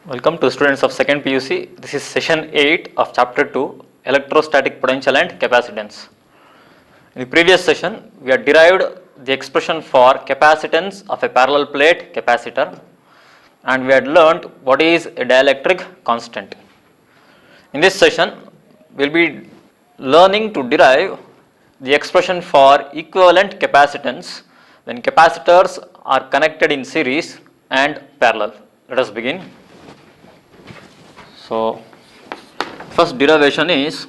Welcome to students of second PUC. This is session 8 of chapter 2, electrostatic potential and capacitance. In the previous session, we had derived the expression for capacitance of a parallel plate capacitor, and we had learnt what is a dielectric constant. In this session, we will be learning to derive the expression for equivalent capacitance when capacitors are connected in series and parallel. Let us begin. So, first derivation is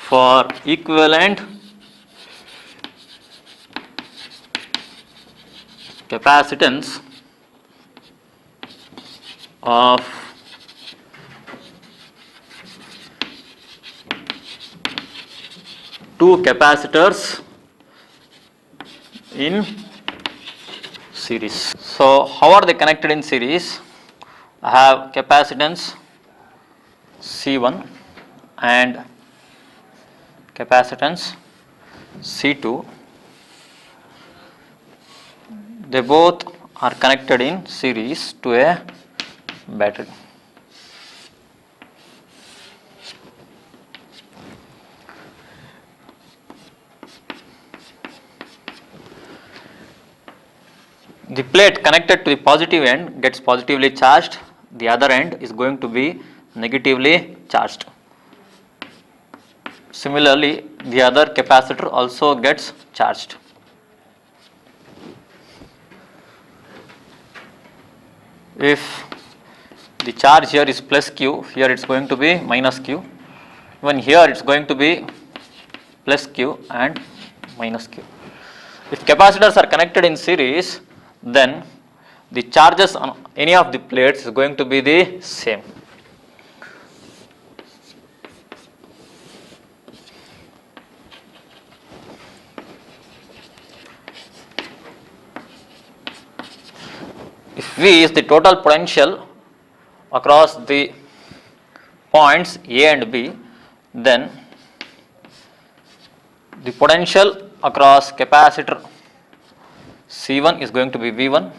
for equivalent capacitance of two capacitors in series. So, how are they connected in series? I have capacitance C1 and capacitance C2. They both are connected in series to a battery. The plate connected to the positive end gets positively charged, the other end is going to be negatively charged. Similarly, the other capacitor also gets charged. If the charge here is plus Q, here it is going to be minus Q. Even here it is going to be plus Q and minus Q. If capacitors are connected in series, then the charges on any of the plates is going to be the same. If V is the total potential across the points A and B, then the potential across capacitor C1 is going to be V1,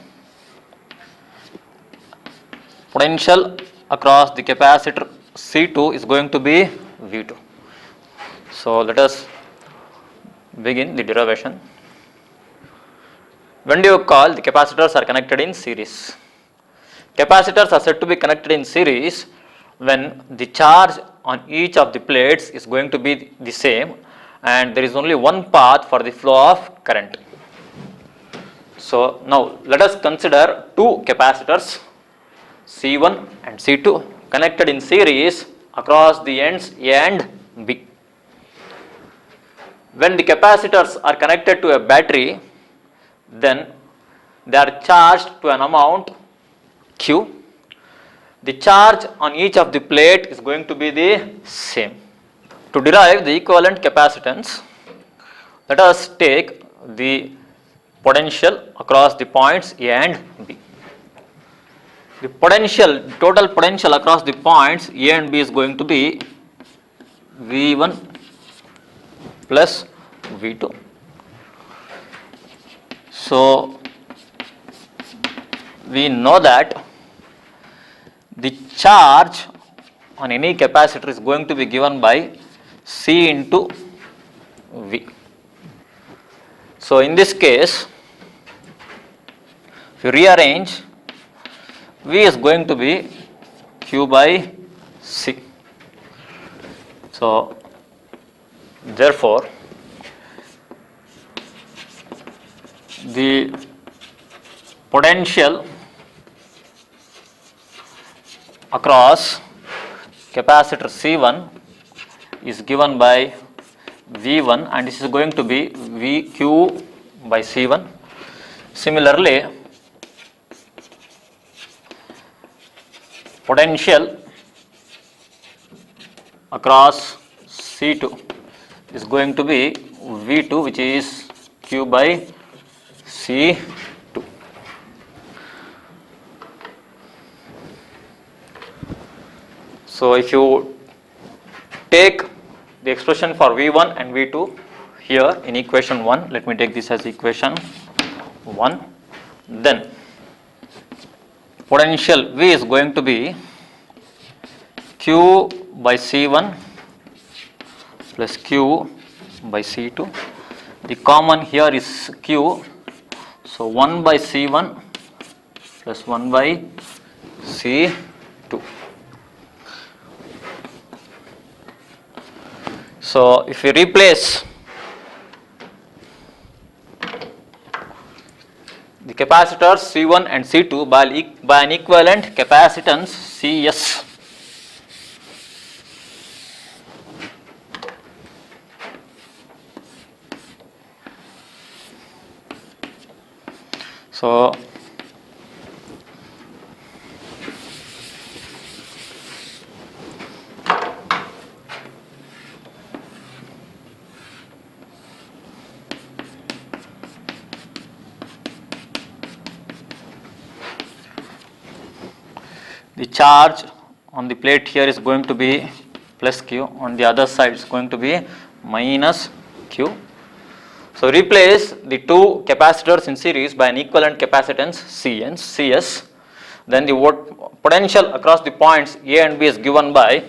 potential across the capacitor C2 is going to be V2. So, let us begin the derivation. When do you call the capacitors are connected in series? Capacitors are said to be connected in series when the charge on each of the plates is going to be the same and there is only one path for the flow of current. So, now let us consider two capacitors C1 and C2 connected in series across the ends A and B. When the capacitors are connected to a battery, then they are charged to an amount Q. The charge on each of the plate is going to be the same. To derive the equivalent capacitance, let us take the potential across the points A and B. The total potential across the points A and B is going to be V1 plus V2. So, we know that the charge on any capacitor is going to be given by C into V. So, in this case, if you rearrange, V is going to be Q by C. So, therefore, the potential across capacitor C1 is given by V1 and this is going to be VQ by C1. Similarly, potential across C2 is going to be V2, which is Q by C2. So, if you take the expression for V1 and V2 here in equation 1, let me take this as equation 1. then potential V is going to be Q by C1 plus Q by C2. The common here is Q, so 1 by C1 plus 1 by C2. So if we replace the capacitors C1 and C2 by an equivalent capacitance Cs, so the charge on the plate here is going to be plus Q, on the other side is going to be minus Q. So replace the two capacitors in series by an equivalent capacitance Cs, then the potential across the points A and B is given by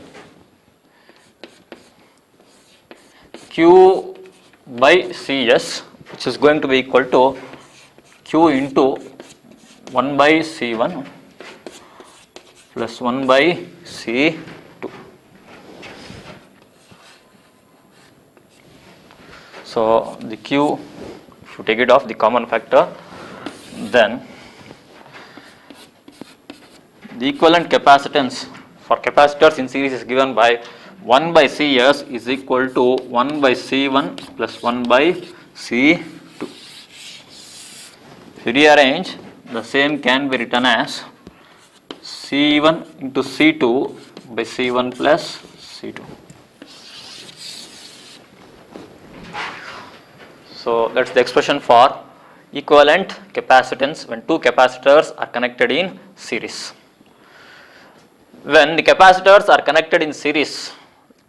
Q by Cs, which is going to be equal to Q into 1 by C1 plus 1 by C2. So the Q, if you take it off the common factor, then the equivalent capacitance for capacitors in series is given by 1 by Cs is equal to 1 by C1 plus 1 by C2. If you rearrange, the same can be written as C1 into C2 by C1 plus C2. So that's the expression for equivalent capacitance when two capacitors are connected in series. When the capacitors are connected in series,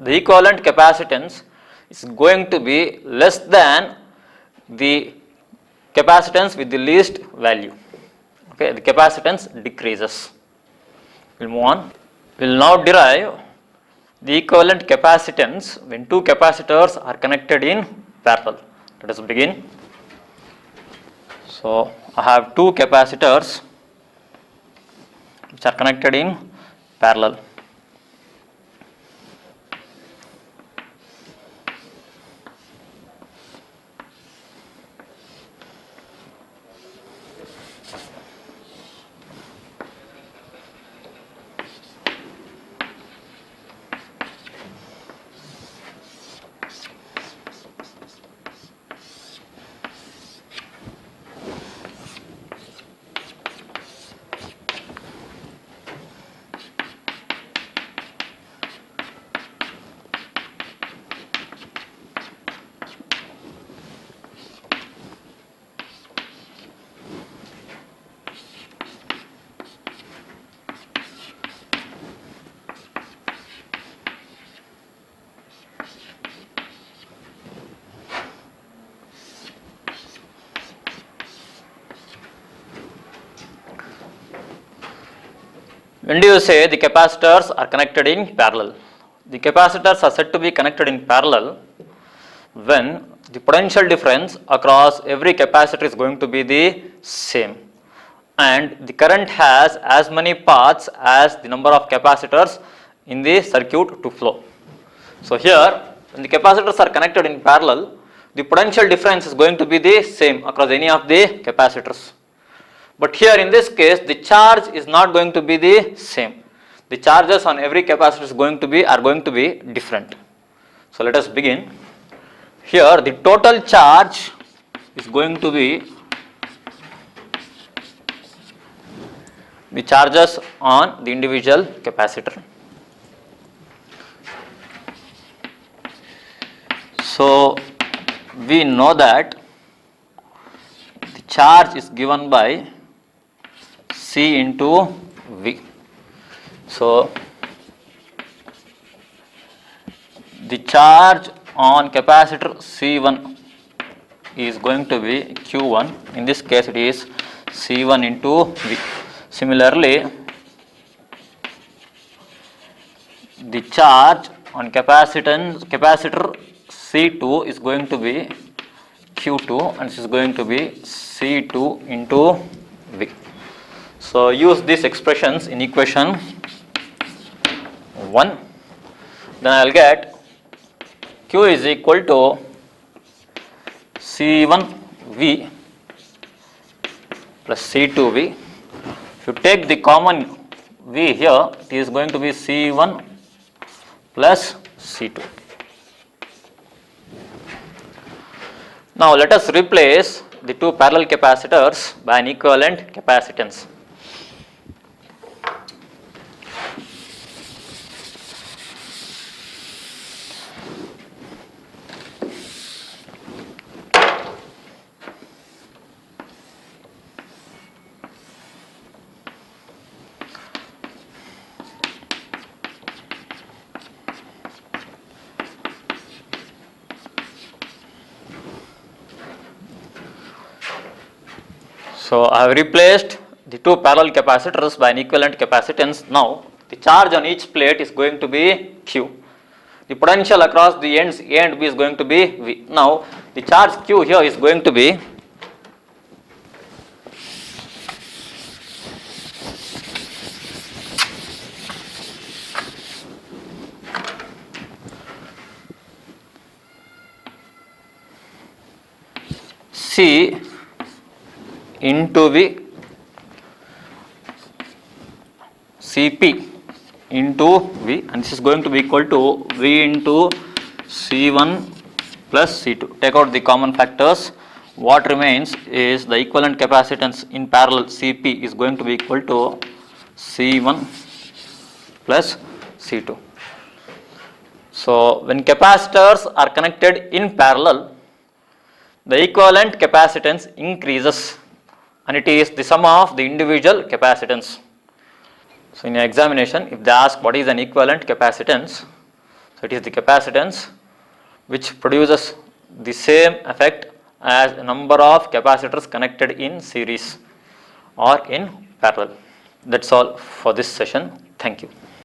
the equivalent capacitance is going to be less than the capacitance with the least value. Okay, the capacitance decreases. We'll move on. We'll now derive the equivalent capacitance when two capacitors are connected in parallel. Let us begin. So I have two capacitors which are connected in parallel. When do you say the capacitors are connected in parallel? The capacitors are said to be connected in parallel when the potential difference across every capacitor is going to be the same and the current has as many paths as the number of capacitors in the circuit to flow. So here, when the capacitors are connected in parallel, the potential difference is going to be the same across any of the capacitors. But here in this case, the charge is not going to be the same. The charges on every capacitor are going to be different. So let us begin. Here the total charge is going to be the charges on the individual capacitor. So we know that the charge is given by C into V. So the charge on capacitor C1 is going to be Q1. In this case it is C1 into V. Similarly, the charge on capacitor C2 is going to be Q2 and this is going to be C2 into V. So use these expressions in equation 1. Then I will get Q is equal to C1V plus C2V. If you take the common V here, it is going to be C1 plus C2. Now let us replace the two parallel capacitors by an equivalent capacitance. So I have replaced the two parallel capacitors by an equivalent capacitance. Now the charge on each plate is going to be Q. The potential across the ends A and B is going to be V. Now the charge Q here is going to be C into V Cp into V, and this is going to be equal to V into C1 plus C2. Take out the common factors. What remains is the equivalent capacitance in parallel Cp is going to be equal to C1 plus C2. So when capacitors are connected in parallel, the equivalent capacitance increases, and it is the sum of the individual capacitance. So in an examination, if they ask what is an equivalent capacitance, so it is the capacitance which produces the same effect as a number of capacitors connected in series or in parallel. That's all for this session. Thank you.